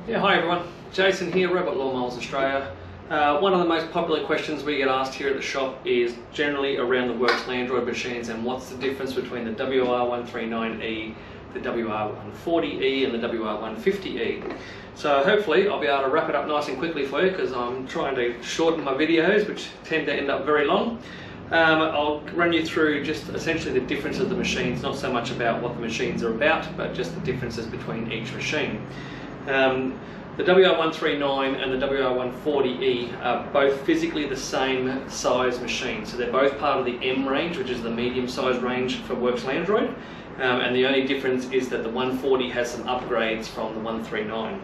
Yeah, hi everyone. Jason here, Robot Lawnmowers Australia. One of the most popular questions we get asked here at the shop is generally around the Worx Landroid machines and what's the difference between the WR139E, the WR140E and the WR150E. So hopefully I'll be able to wrap it up nice and quickly for you because I'm trying to shorten my videos, which tend to end up very long. I'll run you through just essentially the difference of the machines, not so much about what the machines are about, but just the differences between each machine. The WR139 and the WR140E are both physically the same size machine, so they're both part of the M range, which is the medium size range for Worx Landroid, and the only difference is that the 140 has some upgrades from the 139.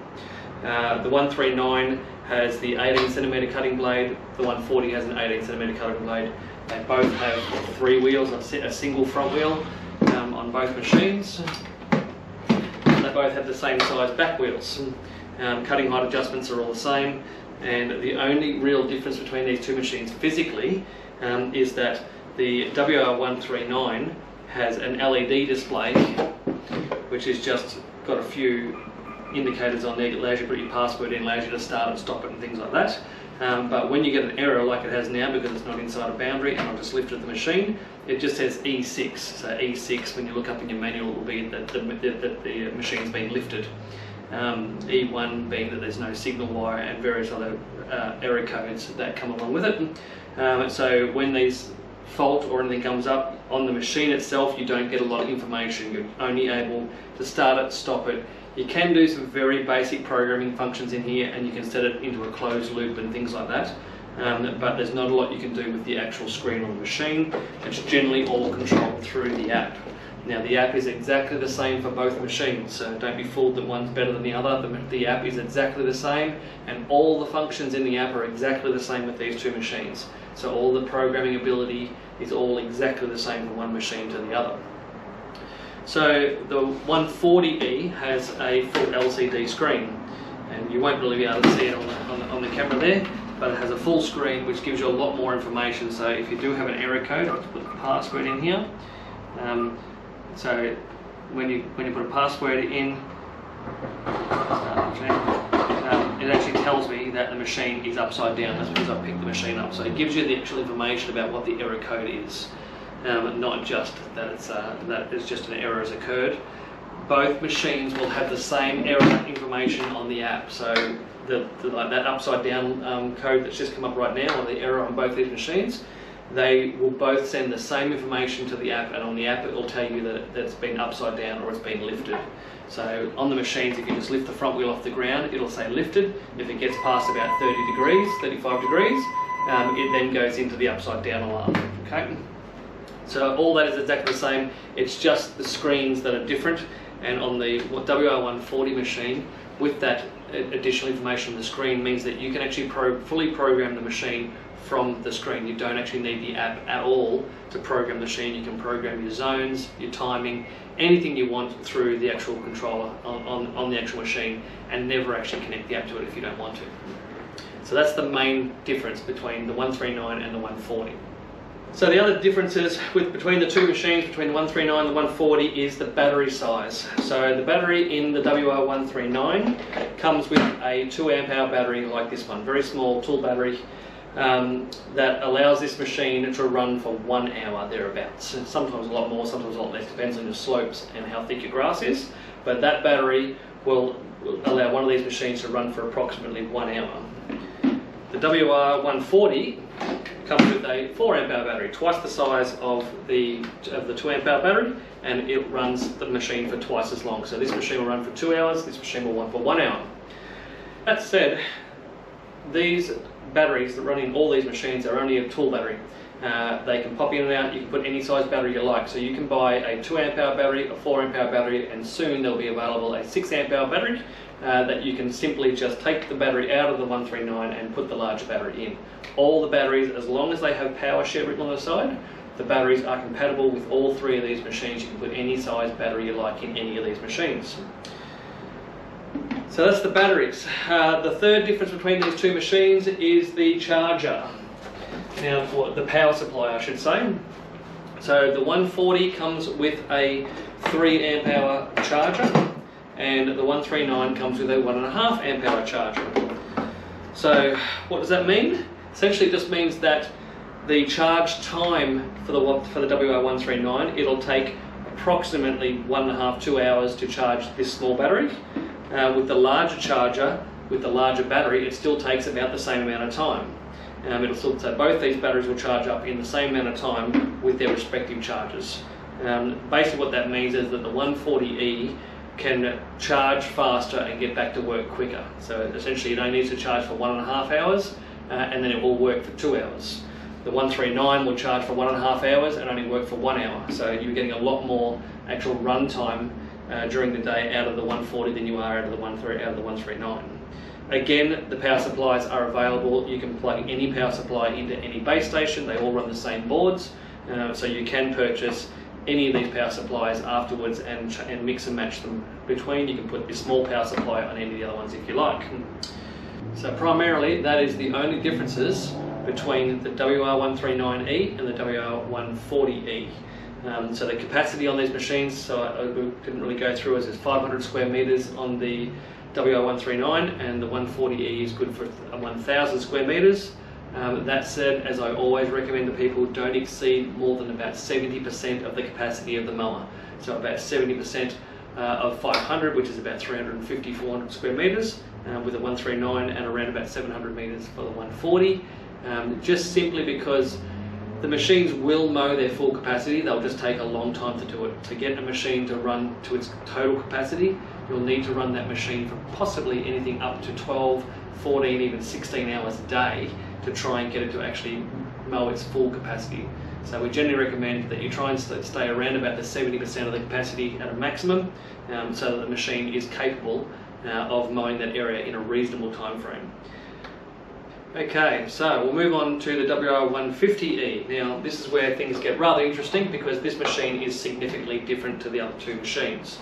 The 139 has the 18cm cutting blade, the 140 has an 18cm cutting blade. They both have 3 wheels, a single front wheel on both machines. They both have the same size back wheels. Cutting height adjustments are all the same, and the only real difference between these two machines physically is that the WR139 has an LED display which is just got a few indicators on there that allows you to put your password in, allows you to start and stop it and things like that. But when you get an error like it has now because it's not inside a boundary, and I've just lifted the machine, it just says E6. So E6, when you look up in your manual, it will be that the machine's been lifted. E1 being that there's no signal wire, and various other error codes that come along with it. So when these fault or anything comes up on the machine itself, you don't get a lot of information. You're only able to start it, stop it. You can do some very basic programming functions in here, and you can set it into a closed loop and things like that. But there's not a lot you can do with the actual screen on the machine. It's generally all controlled through the app. Now the app is exactly the same for both machines, so don't be fooled that one's better than the other. The app is exactly the same, and all the functions in the app are exactly the same with these two machines. So all the programming ability is all exactly the same from one machine to the other. So the 140E has a full LCD screen, and you won't really be able to see it on the camera there, but it has a full screen which gives you a lot more information. So if you do have an error code, I'll put the password in here. So when you put a password in, it actually tells me that the machine is upside down. That's because I picked the machine up. So it gives you the actual information about what the error code is, not just that it's just an error has occurred. Both machines will have the same error information on the app. So like that upside down code that's just come up right now, or the error on both these machines, they will both send the same information to the app, and on the app it will tell you that it's been upside down or it's been lifted. So on the machines, if you just lift the front wheel off the ground, it'll say lifted. If it gets past about 30 degrees, 35 degrees, it then goes into the upside down alarm. Okay? So all that is exactly the same, it's just the screens that are different. And on the WR140 machine, with that additional information on the screen, means that you can actually fully program the machine from the screen. You don't actually need the app at all to program the machine. You can program your zones, your timing, anything you want through the actual controller on the actual machine, and never actually connect the app to it if you don't want to. So that's the main difference between the 139 and the 140. So the other differences between the two machines, between the 139 and the 140, is the battery size. So the battery in the WR139 comes with a 2 amp hour battery like this one, very small tool battery, that allows this machine to run for 1 hour thereabouts. Sometimes a lot more, sometimes a lot less, depends on your slopes and how thick your grass is. But that battery will allow one of these machines to run for approximately 1 hour. The WR140 comes with a 4 amp hour battery, twice the size of the 2 amp hour battery, and it runs the machine for twice as long. So this machine will run for 2 hours, this machine will run for 1 hour. That said, these batteries that run in all these machines are only a tool battery. They can pop in and out. You can put any size battery you like. So you can buy a 2 amp hour battery, a 4 amp hour battery, and soon there'll be available a 6 amp hour battery that you can simply just take the battery out of the 139 and put the larger battery in. All the batteries, as long as they have power share written on the side, the batteries are compatible with all 3 of these machines. You can put any size battery you like in any of these machines. So that's the batteries. The third difference between these two machines is the charger. Now, the power supply, I should say. So the 140 comes with a 3 amp hour charger. and the 139 comes with a 1.5 amp hour charger. So what does that mean? Essentially it just means that the charge time for the WR139, it'll take approximately 1.5 to 2 hours to charge this small battery. With the larger charger, with the larger battery, it still takes about the same amount of time. So both these batteries will charge up in the same amount of time with their respective chargers. Basically what that means is that the 140E can charge faster and get back to work quicker. So essentially it only needs to charge for 1.5 hours and then it will work for 2 hours. The 139 will charge for 1.5 hours and only work for 1 hour. So you're getting a lot more actual run time during the day out of the 140 than you are out of the 139. Again, the power supplies are available. You can plug any power supply into any base station. They all run the same boards. So you can purchase any of these power supplies afterwards and mix and match them between. You can put your small power supply on any of the other ones if you like. So primarily that is the only differences between the WR139E and the WR140E. So the capacity on these machines, so we didn't really go through, is 500 square meters on the WR139, and the 140E is good for 1,000 square meters. That said, as I always recommend to people, don't exceed more than about 70% of the capacity of the mower. So about 70% of 500, which is about 350, 400 square meters with a 139, and around about 700 meters for the 140. Just simply because the machines will mow their full capacity, they'll just take a long time to do it. To get a machine to run to its total capacity, you'll need to run that machine for possibly anything up to 12, 14, even 16 hours a day to try and get it to actually mow its full capacity. So we generally recommend that you try and stay around about the 70% of the capacity at a maximum, so that the machine is capable of mowing that area in a reasonable time frame. Okay, so we'll move on to the WR150E. Now this is where things get rather interesting because this machine is significantly different to the other two machines.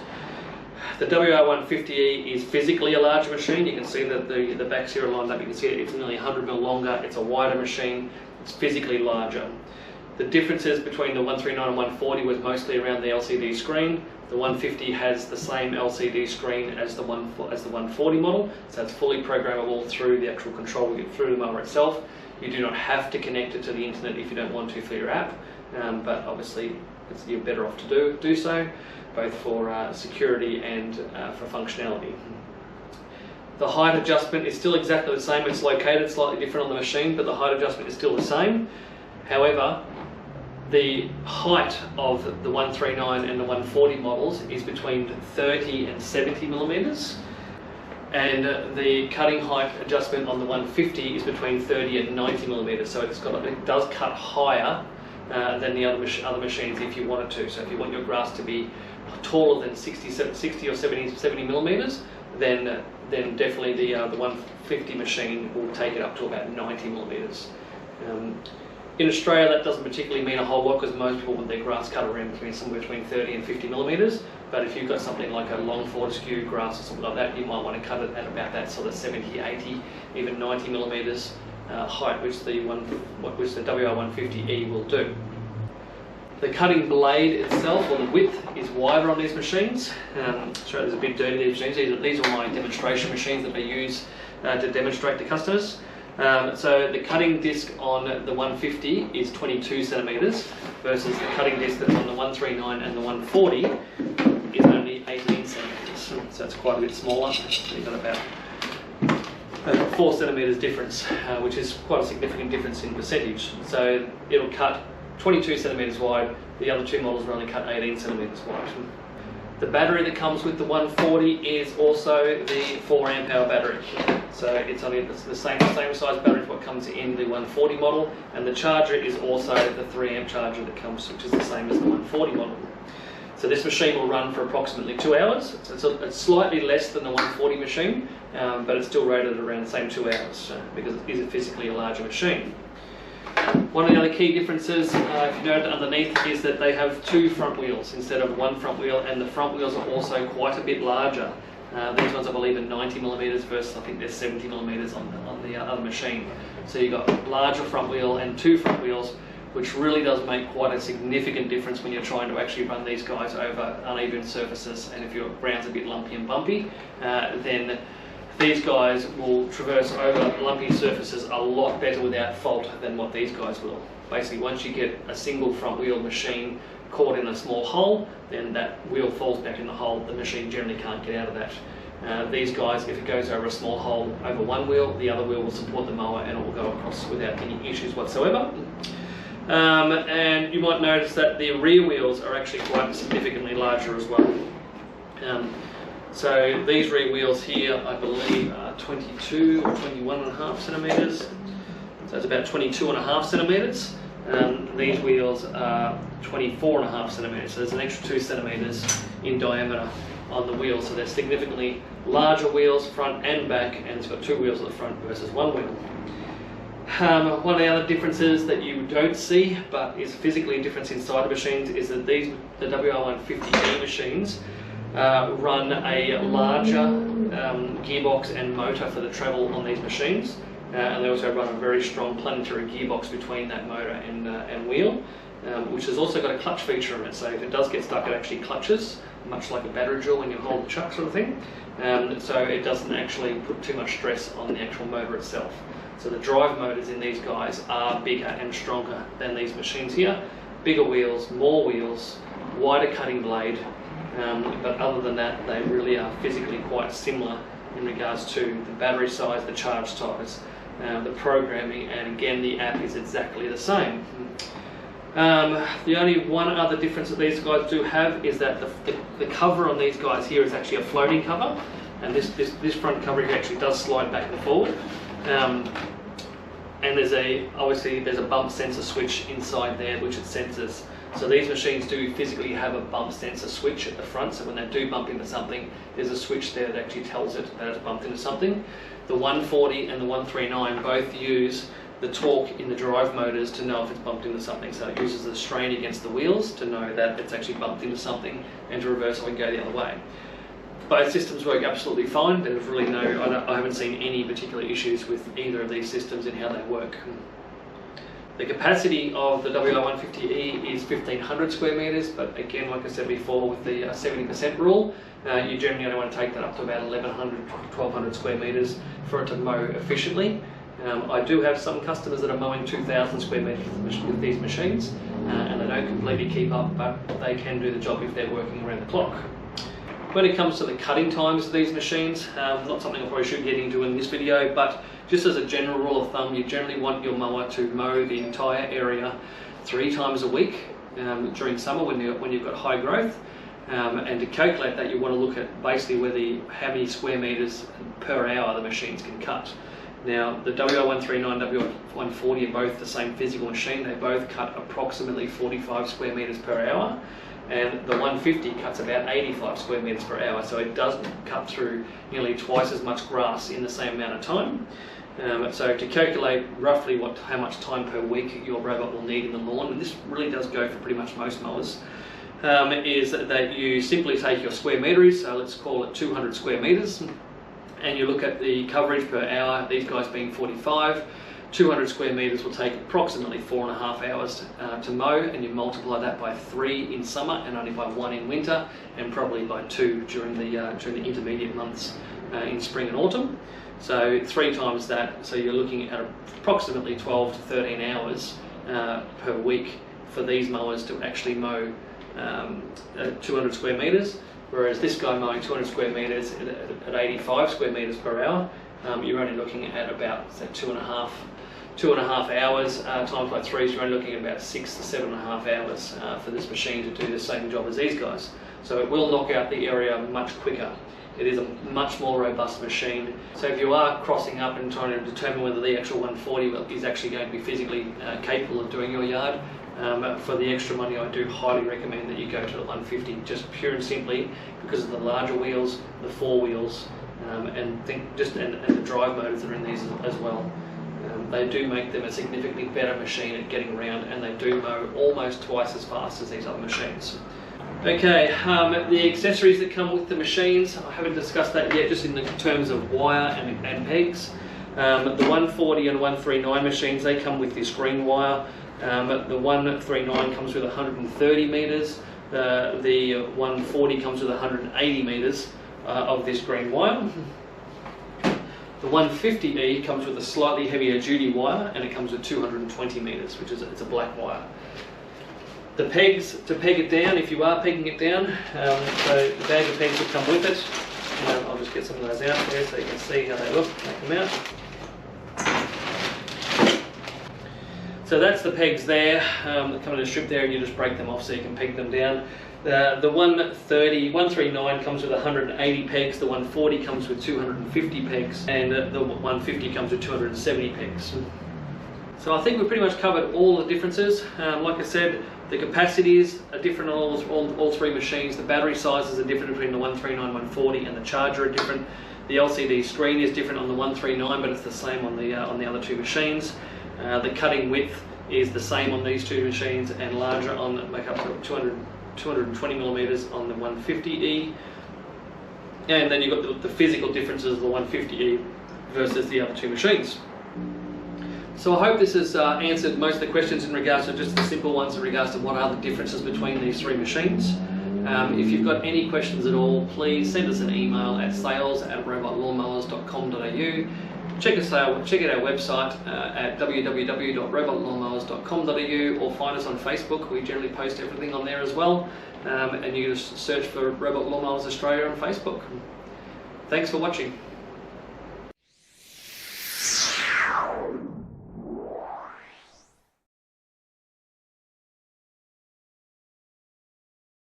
The WR150E is physically a larger machine. You can see that the backs here are lined up. You can see it's nearly 100 mm longer. It's a wider machine. It's physically larger. The differences between the 139 and 140 was mostly around the LCD screen. The 150 has the same LCD screen as the 140 model, so it's fully programmable through the actual control through the mower itself. You do not have to connect it to the internet if you don't want to for your app, but obviously you're better off to do so, both for security and for functionality. The height adjustment is still exactly the same. It's located slightly different on the machine, but the height adjustment is still the same. However, the height of the 139 and the 140 models is between 30 and 70 millimeters, and the cutting height adjustment on the 150 is between 30 and 90 millimeters. So it does cut higher than the other machines if you wanted to. So if you want your grass to be taller than 60 or 70 millimeters, then definitely the 150 machine will take it up to about 90 millimeters. In Australia, that doesn't particularly mean a whole lot because most people want their grass cut around somewhere between 30 and 50 millimeters. But if you've got something like a long Fortescue grass or something like that, you might want to cut it at about that sort of 70, 80, even 90 millimeters height, which the WR150E will do. The cutting blade itself, or the width, is wider on these machines. Sorry, there's a bit dirty these machines. These are my demonstration machines that I use to demonstrate to customers. So the cutting disc on the 150 is 22 centimeters versus the cutting disc that's on the 139 and the 140 is only 18 centimeters. So it's quite a bit smaller. You've got about 4 centimeters difference, which is quite a significant difference in percentage. So it'll cut 22 centimeters wide. The other two models will only cut 18 centimeters wide. The battery that comes with the 140 is also the 4 amp hour battery. So it's the same size battery as what comes in the 140 model, and the charger is also the 3 amp charger that comes, which is the same as the 140 model. So this machine will run for approximately 2 hours. It's slightly less than the 140 machine, but it's still rated around the same 2 hours because it is physically a larger machine. One of the other key differences, if you note underneath, is that they have 2 front wheels instead of 1 front wheel, and the front wheels are also quite a bit larger. These ones I believe are 90 millimeters versus I think they're 70 millimeters on the other machine. So you've got larger front wheel and 2 front wheels, which really does make quite a significant difference when you're trying to actually run these guys over uneven surfaces, and if your ground's a bit lumpy and bumpy, then these guys will traverse over lumpy surfaces a lot better without fault than what these guys will. Basically, once you get a single front wheel machine caught in a small hole, then that wheel falls back in the hole. The machine generally can't get out of that. These guys, if it goes over a small hole over one wheel, the other wheel will support the mower and it will go across without any issues whatsoever. And you might notice that the rear wheels are actually quite significantly larger as well. So these rear wheels here, I believe, are 22 or 21.5 centimetres. So it's about 22.5 centimetres. These wheels are 24.5 centimetres. So there's an extra 2 centimetres in diameter on the wheels. So they're significantly larger wheels, front and back, and it's got 2 wheels at the front versus 1 wheel. One of the other differences that you don't see, but is physically a difference inside the machines, is that the WR140E machines run a larger gearbox and motor for the travel on these machines, and they also run a very strong planetary gearbox between that motor and wheel, which has also got a clutch feature in it, so if it does get stuck it actually clutches, much like a battery drill when you hold the chuck sort of thing, so it doesn't actually put too much stress on the actual motor itself. So the drive motors in these guys are bigger and stronger than these machines here. Bigger wheels, more wheels, wider cutting blade, but other than that they really are physically quite similar in regards to the battery size, the charge types, the programming, and again the app is exactly the same. The only one other difference that these guys do have is that the cover on these guys here is actually a floating cover, and this front cover here actually does slide back and forward. And obviously there's a bump sensor switch inside there which it senses. So these machines do physically have a bump sensor switch at the front, so when they do bump into something, there's a switch there that actually tells it that it's bumped into something. The 140 and the 139 both use the torque in the drive motors to know if it's bumped into something, so it uses the strain against the wheels to know that it's actually bumped into something and to reverse it and go the other way. Both systems work absolutely fine. There's really I haven't seen any particular issues with either of these systems in how they work. The capacity of the WR140E is 1500 square metres, but again, like I said before, with the 70% rule, you generally only want to take that up to about 1100, 1200 square metres for it to mow efficiently. I do have some customers that are mowing 2000 square metres with these machines, and they don't completely keep up, but they can do the job if they're working around the clock. When it comes to the cutting times of these machines, not something I probably should get into in this video, but just as a general rule of thumb, you generally want your mower to mow the entire area 3 times a week during summer when you've got high growth. And to calculate that, you want to look at basically how many square metres per hour the machines can cut. Now, the WR139 WR140 are both the same physical machine. They both cut approximately 45 square metres per hour. And the 150 cuts about 85 square metres per hour, so it does cut through nearly twice as much grass in the same amount of time. So to calculate roughly how much time per week your robot will need in the lawn, and this really does go for pretty much most mowers, is that you simply take your square meterage, so let's call it 200 square metres, and you look at the coverage per hour, these guys being 45. 200 square metres will take approximately 4.5 hours to mow, and you multiply that by 3 in summer and only by 1 in winter, and probably by 2 during the intermediate months in spring and autumn. So 3 times that, so you're looking at approximately 12 to 13 hours per week for these mowers to actually mow 200 square metres, whereas this guy mowing 200 square metres at 85 square metres per hour, you're only looking at about, say, 2.5 hours times by 3, so you're only looking at about 6 to 7.5 hours for this machine to do the same job as these guys. So it will knock out the area much quicker. It is a much more robust machine. So if you are crossing up and trying to determine whether the actual 140 is actually going to be physically capable of doing your yard, for the extra money I do highly recommend that you go to the 150, just pure and simply because of the larger wheels, the 4 wheels, and the drive motors that are in these as well. They do make them a significantly better machine at getting around, and they do mow almost twice as fast as these other machines. Okay, the accessories that come with the machines, I haven't discussed that yet, just in the terms of wire and pegs. The 140 and 139 machines, they come with this green wire The 139 comes with 130 meters. The 140 comes with 180 meters of this green wire. The 150E comes with a slightly heavier duty wire, and it comes with 220 meters, which is it's a black wire. The pegs to peg it down, if you are pegging it down, so the bag of pegs will come with it. I'll just get some of those out there so you can see how they look. Take them out. So that's the pegs there, that come in a strip there, and you just break them off so you can peg them down. The 139 comes with 180 pegs, the 140 comes with 250 pegs, and the 150 comes with 270 pegs. So I think we've pretty much covered all the differences. Like I said, the capacities are different on all three machines. The battery sizes are different between the 139, 140, and the charger are different. The LCD screen is different on the 139, but it's the same on the other two machines. The cutting width is the same on these two machines, and larger on make up to 220 millimeters on the 150E. And then you've got the physical differences of the 150E versus the other two machines. So I hope this has answered most of the questions in regards to just the simple ones in regards to what are the differences between these three machines. If you've got any questions at all, please send us an email at sales@robotlawnmowers.com.au. Check out our website at www.robotlawnmowers.com.au, or find us on Facebook. We generally post everything on there as well. And you can just search for Robot Lawnmowers Australia on Facebook. Thanks for watching.